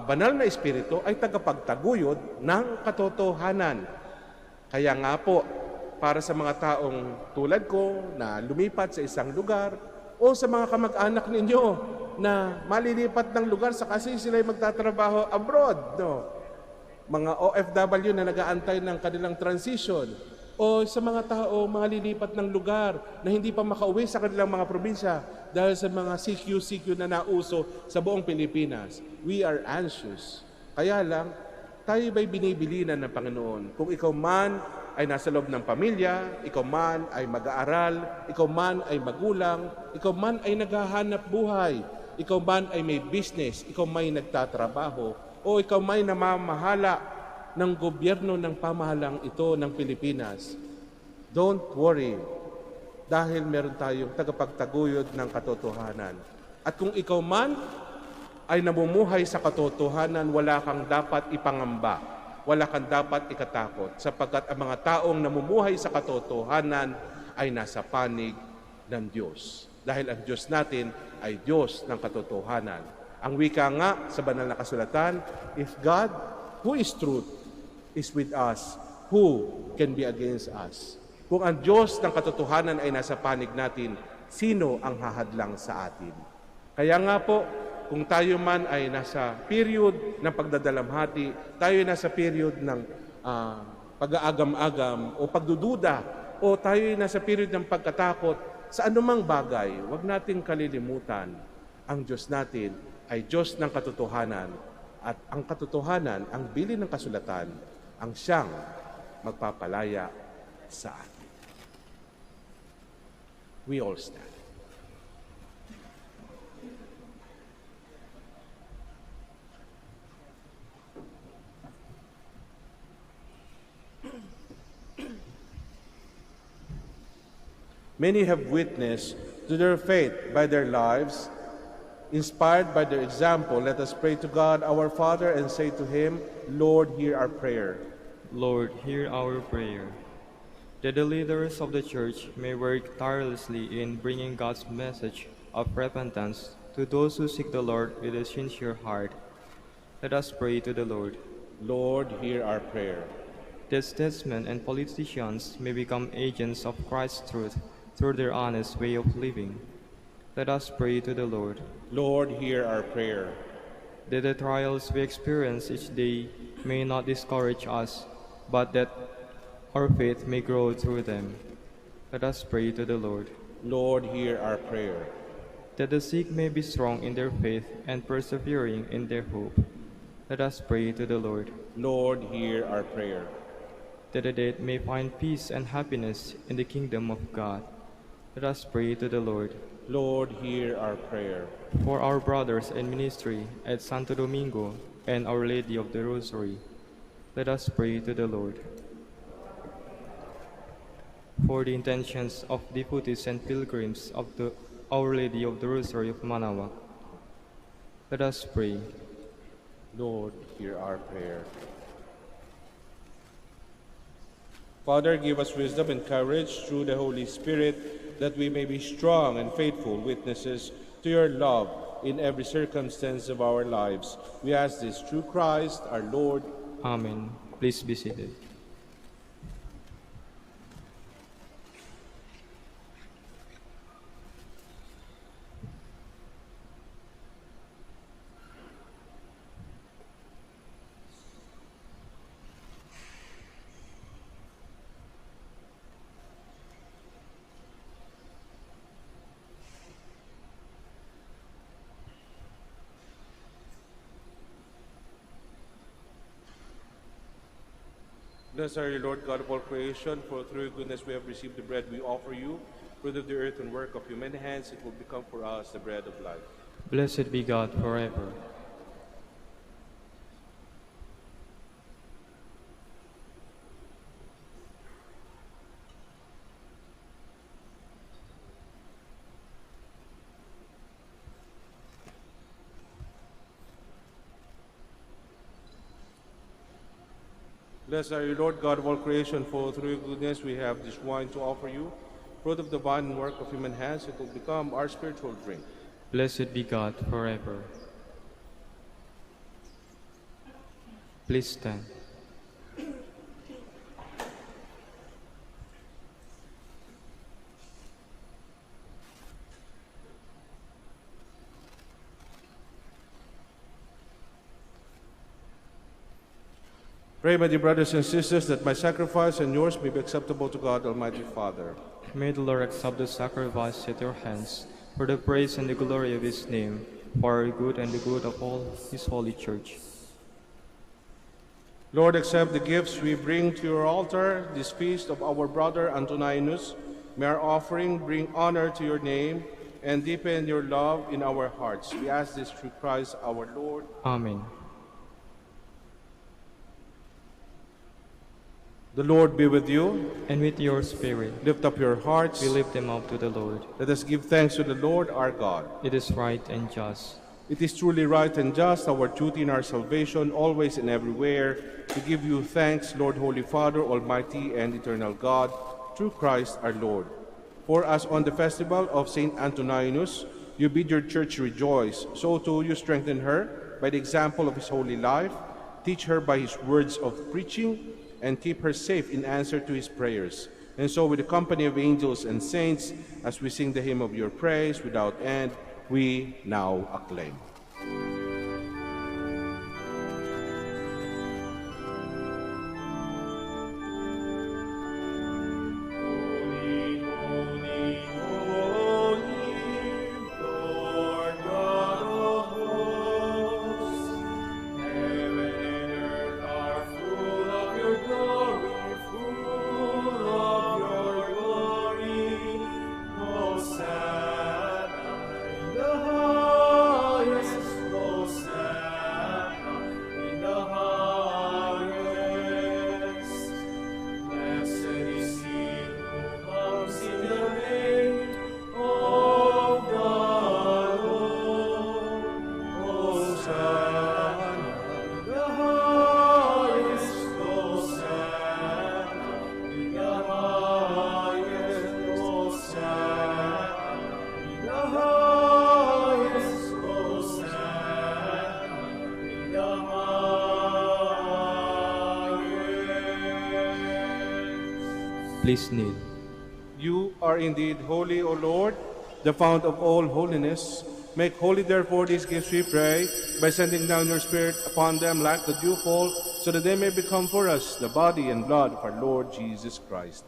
banal na espiritu ay tagapagtaguyod ng katotohanan. Kaya nga po, para sa mga taong tulad ko na lumipat sa isang lugar o sa mga kamag-anak ninyo na malilipat ng lugar sa kasi sila ay magtatrabaho abroad, mga OFW na nag-aantay ng kanilang transition, o sa mga tao, mga lilipat ng lugar na hindi pa makauwi sa kanilang mga probinsya dahil sa mga CQ na nauso sa buong Pilipinas. We are anxious. Kaya lang, tayo ba'y binibilinan ng Panginoon? Kung ikaw man ay nasa loob ng pamilya, ikaw man ay mag-aaral, ikaw man ay magulang, ikaw man ay naghahanap buhay, ikaw man ay may business, ikaw may nagtatrabaho, o ikaw may namamahala ng gobyerno ng pamahalang ito ng Pilipinas, don't worry, dahil meron tayong tagapagtaguyod ng katotohanan. At kung ikaw man ay namumuhay sa katotohanan, wala kang dapat ipangamba, wala kang dapat ikatakot, sapagkat ang mga taong namumuhay sa katotohanan ay nasa panig ng Diyos. Dahil ang Diyos natin ay Diyos ng katotohanan. Ang wika nga sa banal na kasulatan, if God, who is truth, is with us, who can be against us? Kung ang Diyos ng katotohanan ay nasa panig natin, sino ang hahadlang sa atin? Kaya nga po, kung tayo man ay nasa period ng pagdadalamhati, tayo ay nasa period ng pag-aagam-agam o pagdududa, o tayo ay nasa period ng pagkatakot, sa anumang bagay, huwag nating kalilimutan, ang Diyos natin ay Diyos ng katotohanan, at ang katotohanan, ang bilin ng kasulatan, ang siyang magpapalaya sa atin. We all stand. Many have witnessed to their faith by their lives. Inspired by their example, let us pray to God our Father and say to Him, Lord, hear our prayer. Lord, hear our prayer. That the leaders of the Church may work tirelessly in bringing God's message of repentance to those who seek the Lord with a sincere heart. Let us pray to the Lord. Lord, hear our prayer. That statesmen and politicians may become agents of Christ's truth through their honest way of living. Let us pray to the Lord. Lord, hear our prayer. That the trials we experience each day may not discourage us, but that our faith may grow through them. Let us pray to the Lord. Lord, hear our prayer. That the sick may be strong in their faith and persevering in their hope. Let us pray to the Lord. Lord, hear our prayer. That the dead may find peace and happiness in the kingdom of God. Let us pray to the Lord. Lord, hear our prayer. For our brothers in ministry at Santo Domingo and Our Lady of the Rosary, let us pray to the Lord. For the intentions of devotees and pilgrims of Our Lady of the Rosary of Manaoag, let us pray. Lord, hear our prayer. Father, give us wisdom and courage through the Holy Spirit, that we may be strong and faithful witnesses to your love in every circumstance of our lives. We ask this through Christ our Lord. Amen. Please be seated. Blessed are you, Lord God of all creation, for through your goodness we have received the bread we offer you, fruit of the earth and work of human hands. It will become for us the bread of life. Blessed be God forever. Blessed are you, Lord God of all creation, for through your goodness we have this wine to offer you, fruit of the vine and work of human hands. It will become our spiritual drink. Blessed be God forever. Please stand. Pray, my dear brothers and sisters, that my sacrifice and yours may be acceptable to God, Almighty Father. May the Lord accept the sacrifice at your hands, for the praise and the glory of his name, for our good and the good of all his holy church. Lord, accept the gifts we bring to your altar, this feast of our brother Antoninus. May our offering bring honor to your name and deepen your love in our hearts. We ask this through Christ our Lord. Amen. The Lord be with you. And with your spirit, Lift up your hearts. we lift them up to the Lord. Let us give thanks to the Lord our God. It is right and just. It is truly right and just, our duty in our salvation, always and everywhere, to give you thanks, Lord, Holy Father, Almighty and Eternal God, through Christ our Lord. For as on the festival of St. Antoninus, you bid your church rejoice, so too you strengthen her by the example of his holy life, teach her by his words of preaching, and keep her safe in answer to his prayers. And so with the company of angels and saints, as we sing the hymn of your praise without end, we now acclaim. Please kneel. You are indeed holy, O Lord, the fount of all holiness. Make holy, therefore, these gifts, we pray, by sending down your Spirit upon them like the dewfall, so that they may become for us the body and blood of our Lord Jesus Christ.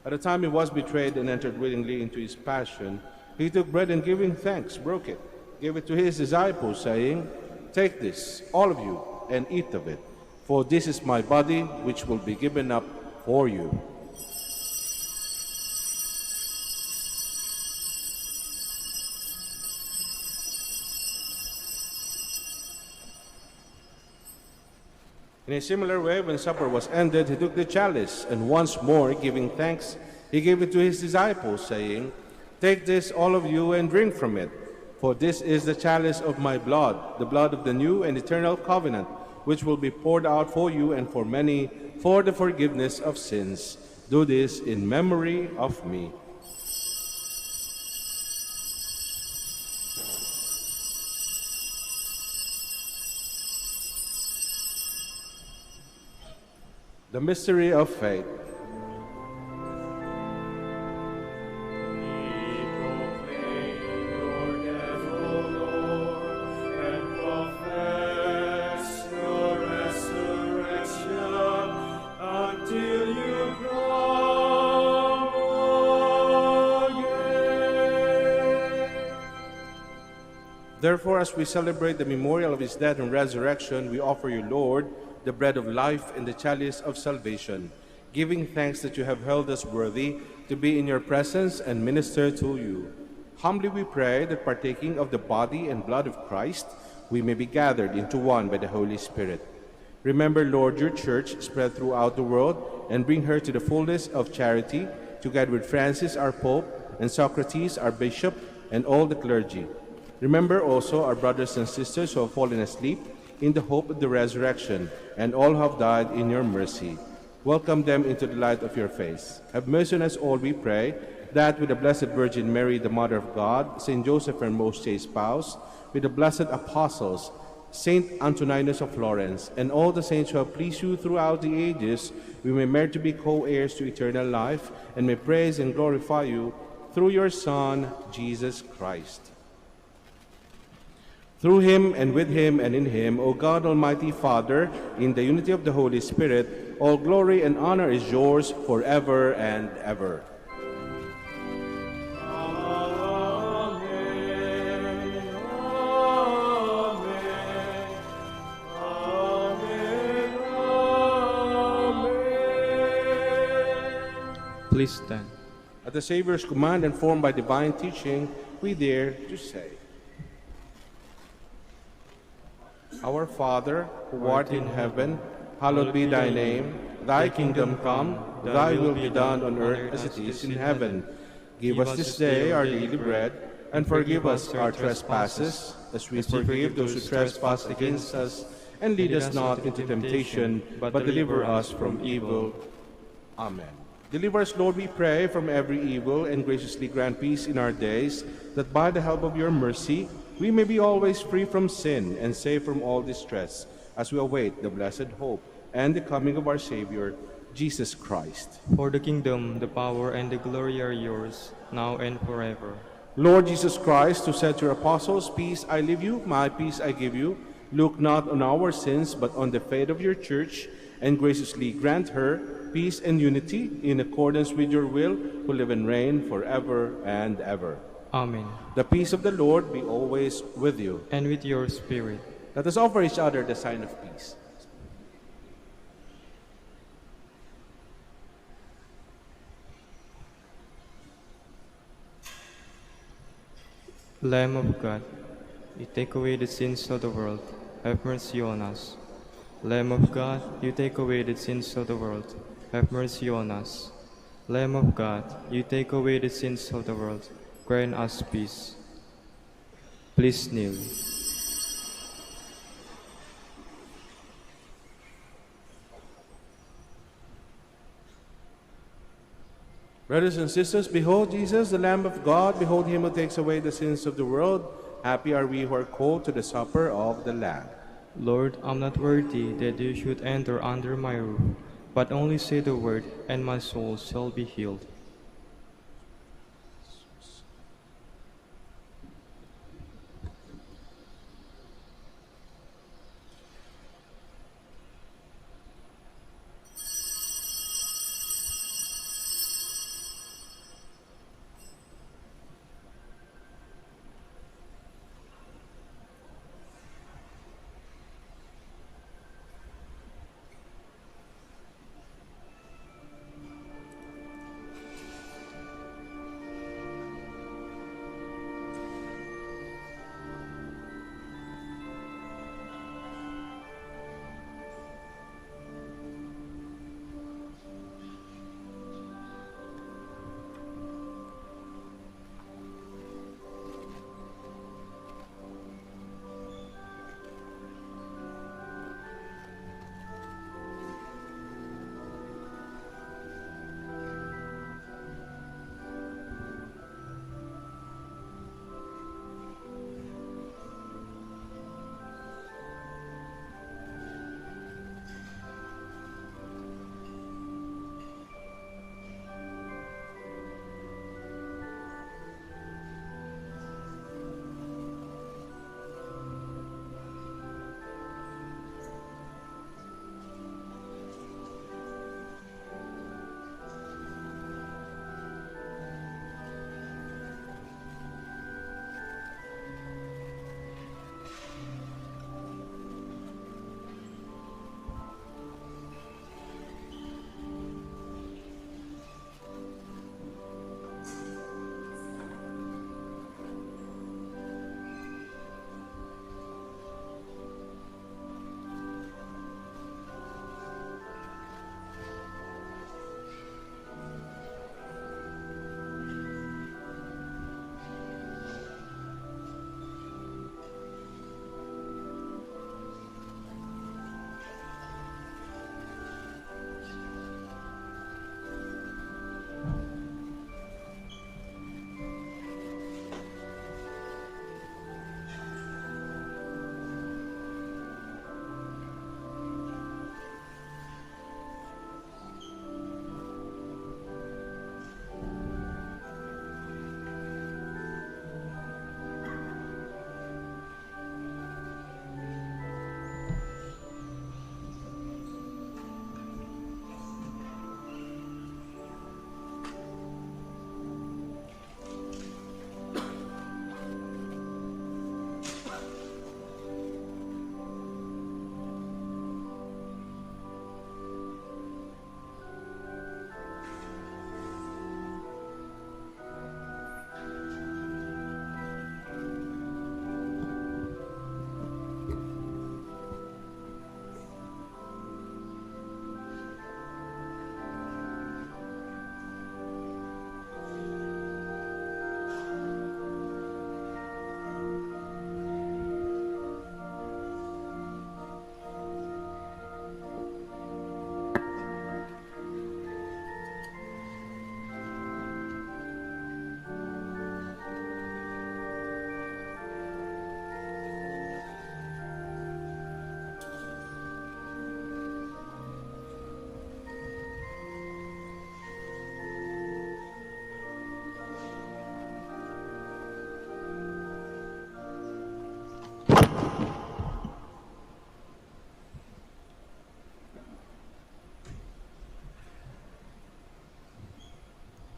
At the time he was betrayed and entered willingly into his passion, he took bread and giving thanks, broke it, gave it to his disciples, saying, "Take this, all of you, and eat of it, for this is my body, which will be given up for you." In a similar way, when supper was ended, he took the chalice, and once more giving thanks, he gave it to his disciples, saying, "Take this, all of you, and drink from it, for this is the chalice of my blood, the blood of the new and eternal covenant, which will be poured out for you and for many for the forgiveness of sins. Do this in memory of me." The mystery of faith. Therefore, as we celebrate the memorial of his death and resurrection, we offer you, Lord, the bread of life and the chalice of salvation, giving thanks that you have held us worthy to be in your presence and minister to you. Humbly we pray that partaking of the body and blood of Christ, we may be gathered into one by the Holy Spirit. Remember, Lord, your church spread throughout the world and bring her to the fullness of charity, together with Francis, our Pope, and Socrates, our Bishop, and all the clergy. Remember also our brothers and sisters who have fallen asleep in the hope of the resurrection, and all who have died in your mercy. Welcome them into the light of your face. Have mercy on us all, we pray, that with the Blessed Virgin Mary, the Mother of God, Saint Joseph, her most chaste spouse, with the blessed apostles, Saint Antoninus of Florence, and all the saints who have pleased you throughout the ages, we may merit to be co-heirs to eternal life, and may praise and glorify you through your Son, Jesus Christ. Through him, and with him, and in him, O God, Almighty Father, in the unity of the Holy Spirit, all glory and honor is yours forever and ever. Amen. Amen. Amen. Please stand. At the Savior's command and formed by divine teaching, we dare to say, Our Father, who art in heaven, hallowed be thy name. Thy kingdom come, thy will be done on earth as it is in heaven. Give us this day our daily bread, and forgive us our trespasses, as we forgive those who trespass against us. And lead us not into temptation, but deliver us from evil. Amen. Deliver us, Lord, we pray, from every evil, and graciously grant peace in our days, that by the help of your mercy we may be always free from sin and safe from all distress, as we await the blessed hope and the coming of our Savior, Jesus Christ. For the kingdom, the power, and the glory are yours, now and forever. Lord Jesus Christ, who said to your apostles, "Peace I leave you, my peace I give you," look not on our sins, but on the faith of your church, and graciously grant her peace and unity in accordance with your will, who live and reign forever and ever. Amen. The peace of the Lord be always with you. And with your spirit. Let us offer each other the sign of peace. Lamb of God, you take away the sins of the world, have mercy on us. Lamb of God, you take away the sins of the world, have mercy on us. Lamb of God, you take away the sins of the world, grant us peace. Please kneel. Brothers and sisters, behold Jesus, the Lamb of God. Behold him who takes away the sins of the world. Happy are we who are called to the supper of the Lamb. Lord, I'm not worthy that you should enter under my roof, but only say the word, and my soul shall be healed.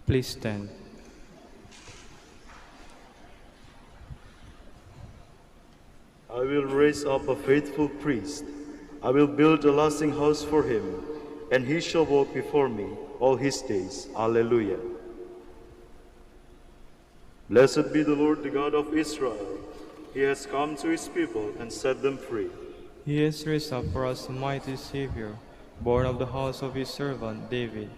Please stand. I will raise up a faithful priest. I will build a lasting house for him, and he shall walk before me all his days. Alleluia. Blessed be the Lord, the God of Israel. He has come to his people and set them free. He has raised up for us a mighty Savior, born of the house of his servant David.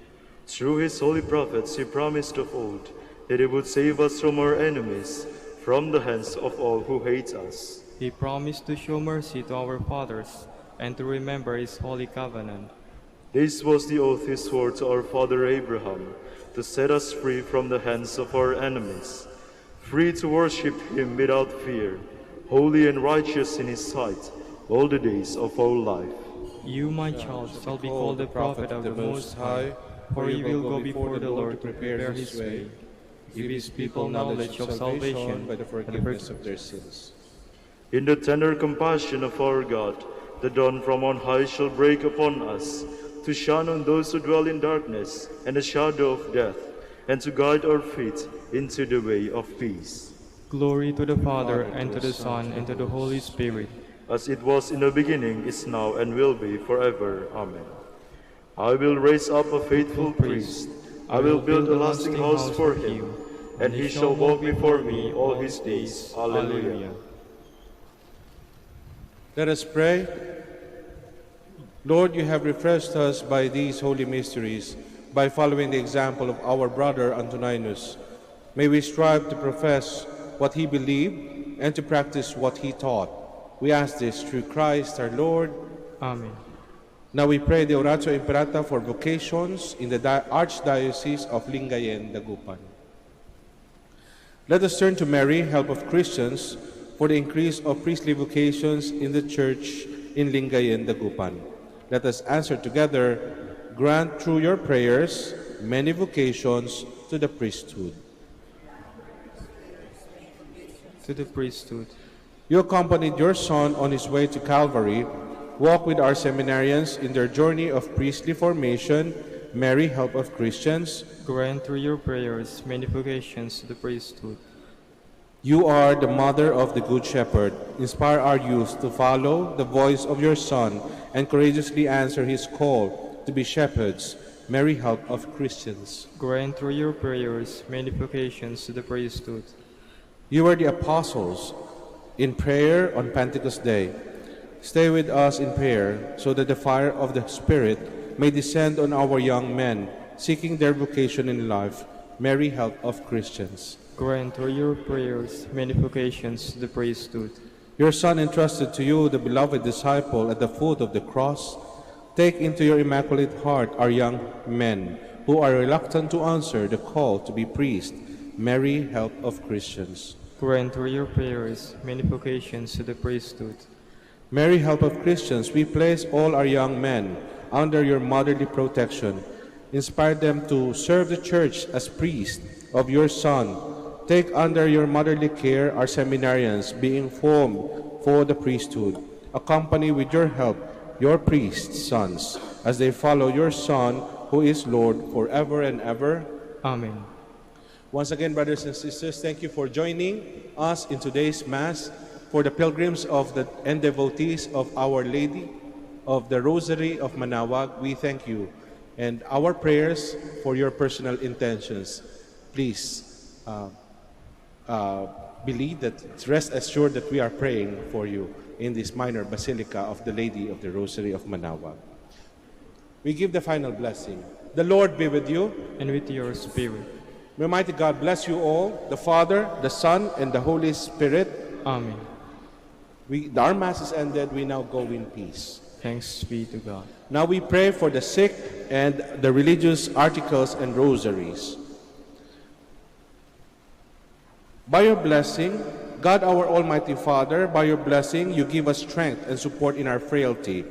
Through his holy prophets he promised of old that he would save us from our enemies, from the hands of all who hate us. He promised to show mercy to our fathers and to remember his holy covenant. This was the oath he swore to our father Abraham, to set us free from the hands of our enemies, free to worship him without fear, holy and righteous in his sight, all the days of our life. You, my child, shall be called the prophet of the Most High, for he will go before the Lord to prepare his way, give his people knowledge of salvation by the forgiveness of their sins. In the tender compassion of our God, the dawn from on high shall break upon us, to shine on those who dwell in darkness and the shadow of death, and to guide our feet into the way of peace. Glory to the Father, and to the Son, and to the Holy Spirit. As it was in the beginning, is now, and will be forever. Amen. I will raise up a faithful priest. I will build a lasting house for him, and he shall walk before me all his days. Alleluia. Let us pray. Lord, you have refreshed us by these holy mysteries, by following the example of our brother Antoninus. May we strive to profess what he believed and to practice what he taught. We ask this through Christ our Lord. Amen. Now we pray the Oratio Imperata for vocations in the Archdiocese of Lingayen, Dagupan. Let us turn to Mary, help of Christians, for the increase of priestly vocations in the Church in Lingayen, Dagupan. Let us answer together, grant through your prayers many vocations to the priesthood. To the priesthood. You accompanied your Son on his way to Calvary. Walk with our seminarians in their journey of priestly formation. Mary, help of Christians. Grant through your prayers many vocations to the priesthood. You are the mother of the Good Shepherd. Inspire our youth to follow the voice of your Son and courageously answer his call to be shepherds. Mary, help of Christians. Grant through your prayers many vocations to the priesthood. You are the apostles in prayer on Pentecost Day. Stay with us in prayer so that the fire of the Spirit may descend on our young men seeking their vocation in life. Mary, help of Christians. Grant through your prayers many vocations to the priesthood. Your Son entrusted to you the beloved disciple at the foot of the cross. Take into your immaculate heart our young men who are reluctant to answer the call to be priest. Mary, help of Christians. Grant through your prayers many vocations to the priesthood. Mary, help of Christians, we place all our young men under your motherly protection. Inspire them to serve the Church as priests of your Son. Take under your motherly care our seminarians being formed for the priesthood. Accompany with your help your priest sons as they follow your Son, who is Lord forever and ever. Amen. Once again, brothers and sisters, thank you for joining us in today's Mass. For the pilgrims and devotees of Our Lady of the Rosary of Manaoag, we thank you. And our prayers for your personal intentions. Please believe that, rest assured that we are praying for you in this minor Basilica of the Lady of the Rosary of Manaoag. We give the final blessing. The Lord be with you. And with your spirit. May Almighty God bless you all, the Father, the Son, and the Holy Spirit. Amen. Our Mass is ended. We now go in peace. Thanks be to God. Now we pray for the sick and the religious articles and rosaries. By your blessing, God our Almighty Father, by your blessing, you give us strength and support in our frailty.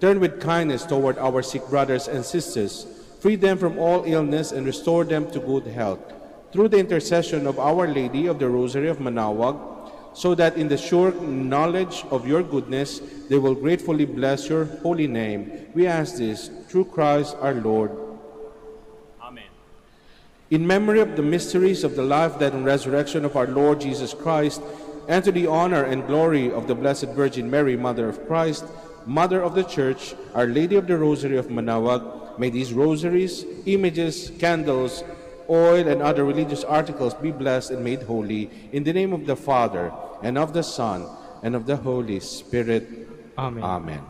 Turn with kindness toward our sick brothers and sisters. Free them from all illness and restore them to good health. Through the intercession of Our Lady of the Rosary of Manaoag, so that in the sure knowledge of your goodness, they will gratefully bless your holy name. We ask this through Christ our Lord. Amen. In memory of the mysteries of the life, death, and resurrection of our Lord Jesus Christ, and to the honor and glory of the Blessed Virgin Mary, Mother of Christ, Mother of the Church, Our Lady of the Rosary of Manaoag, may these rosaries, images, candles, oil, and other religious articles be blessed and made holy in the name of the Father, and of the Son, and of the Holy Spirit. Amen. Amen.